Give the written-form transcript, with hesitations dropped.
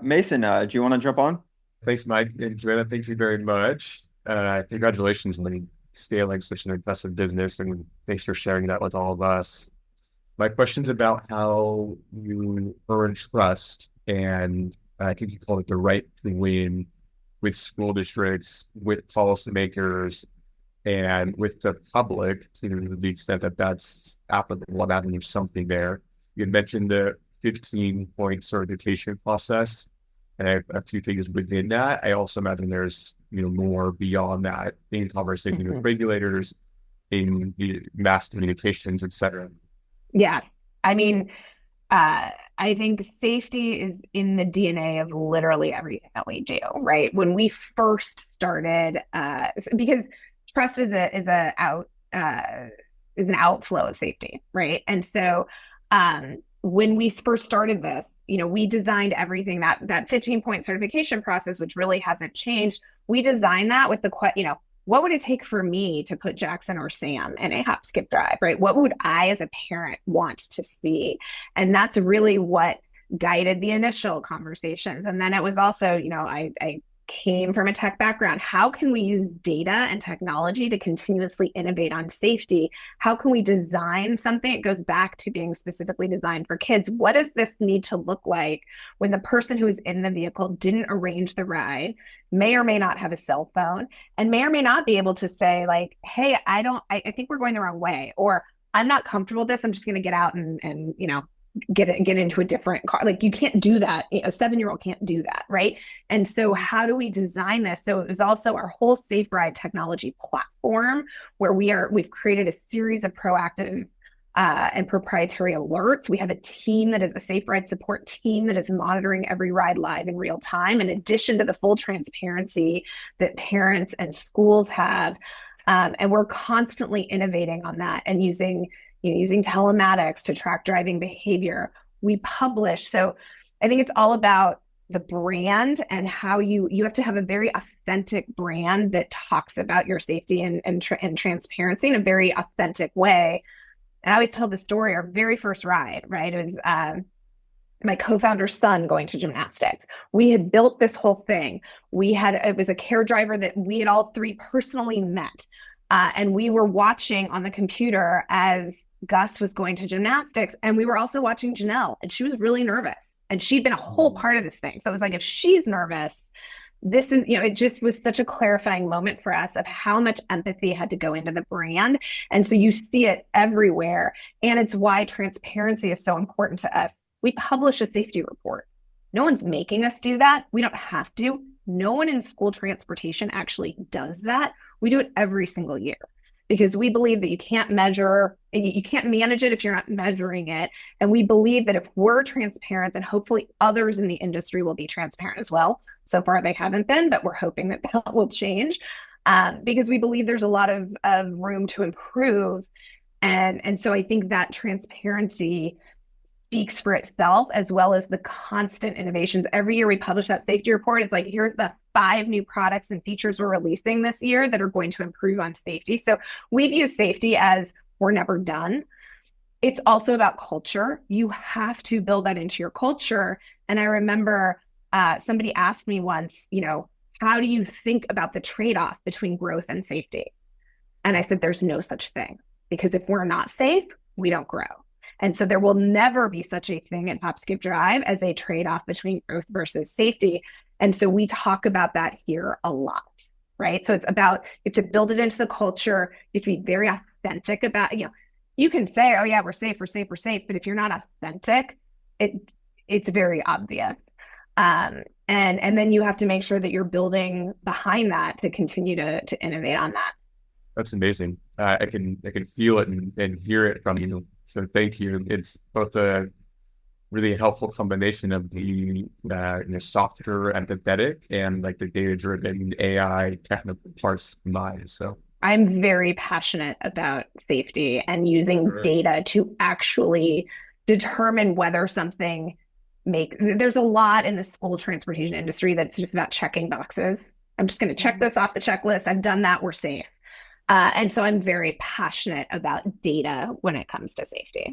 Mason, do you want to jump on? Thanks, Mike. And Joanna, thank you very much. Congratulations on scaling such an impressive business, and thanks for sharing that with all of us. My question's about how you earn trust, and I think you call it the right to win with school districts, with policymakers, and with the public to the extent that that's applicable. I imagine there's something there. You had mentioned the 15-point certification process, and I have a few things within that. I also imagine there's more beyond that in conversation with regulators, in mass communications, et cetera. Yes. I mean, I think safety is in the DNA of literally everything that we do, right? When we first started, because trust is an outflow of safety, right? And so when we first started this, we designed everything that 15-point certification process, which really hasn't changed. We designed that with what would it take for me to put Jackson or Sam in a HopSkipDrive, right? What would I as a parent want to see? And that's really what guided the initial conversations. And then it was also, I came from a tech background. How can we use data and technology to continuously innovate on safety? How can we design something? It goes back to being specifically designed for kids. What does this need to look like when the person who is in the vehicle didn't arrange the ride, may or may not have a cell phone, and may or may not be able to say like, hey, I think we're going the wrong way, or I'm not comfortable with this. I'm just going to get out and get into a different car. Like, you can't do that. A 7-year-old can't do that, right? And so how do we design this? So it was also our whole Safe Ride technology platform, where we've created a series of proactive and proprietary alerts. We have a team that is a Safe Ride support team that is monitoring every ride live in real time, in addition to the full transparency that parents and schools have. And we're constantly innovating on that and using telematics to track driving behavior. We publish. So I think it's all about the brand and how you have to have a very authentic brand that talks about your safety and transparency in a very authentic way. And I always tell the story, our very first ride, right? It was my co-founder's son going to gymnastics. We had built this whole thing. It was a care driver that we had all three personally met. And we were watching on the computer as Gus was going to gymnastics, and we were also watching Janelle, and she was really nervous, and she'd been a whole part of this thing. So it was like, if she's nervous, this is, it just was such a clarifying moment for us of how much empathy had to go into the brand. And so you see it everywhere. And it's why transparency is so important to us. We publish a safety report. No one's making us do that. We don't have to. No one in school transportation actually does that. We do it every single year, because we believe that you can't manage it if you're not measuring it. And we believe that if we're transparent, then hopefully others in the industry will be transparent as well. So far, they haven't been, but we're hoping that will change, because we believe there's a lot of room to improve. And so I think that transparency speaks for itself, as well as the constant innovations. Every year we publish that safety report. It's like, here's the 5 new products and features we're releasing this year that are going to improve on safety. So we view safety as we're never done. It's also about culture. You have to build that into your culture. And I remember somebody asked me once, how do you think about the trade-off between growth and safety? And I said, there's no such thing, because if we're not safe, we don't grow. And so there will never be such a thing at HopSkipDrive as a trade-off between growth versus safety. And so we talk about that here a lot, right? So it's about, you have to build it into the culture. You have to be very authentic about, you can say, oh yeah, we're safe. But if you're not authentic, it's very obvious. And then you have to make sure that you're building behind that to continue to innovate on that. That's amazing. I can feel it and hear it from you. So thank you. It's both a really helpful combination of the softer, empathetic, and like the data-driven AI technical parts combined. So I'm very passionate about safety and using data to actually determine whether something there's a lot in the school transportation industry that's just about checking boxes. I'm just going to check this off the checklist. I've done that. We're safe. And so I'm very passionate about data when it comes to safety.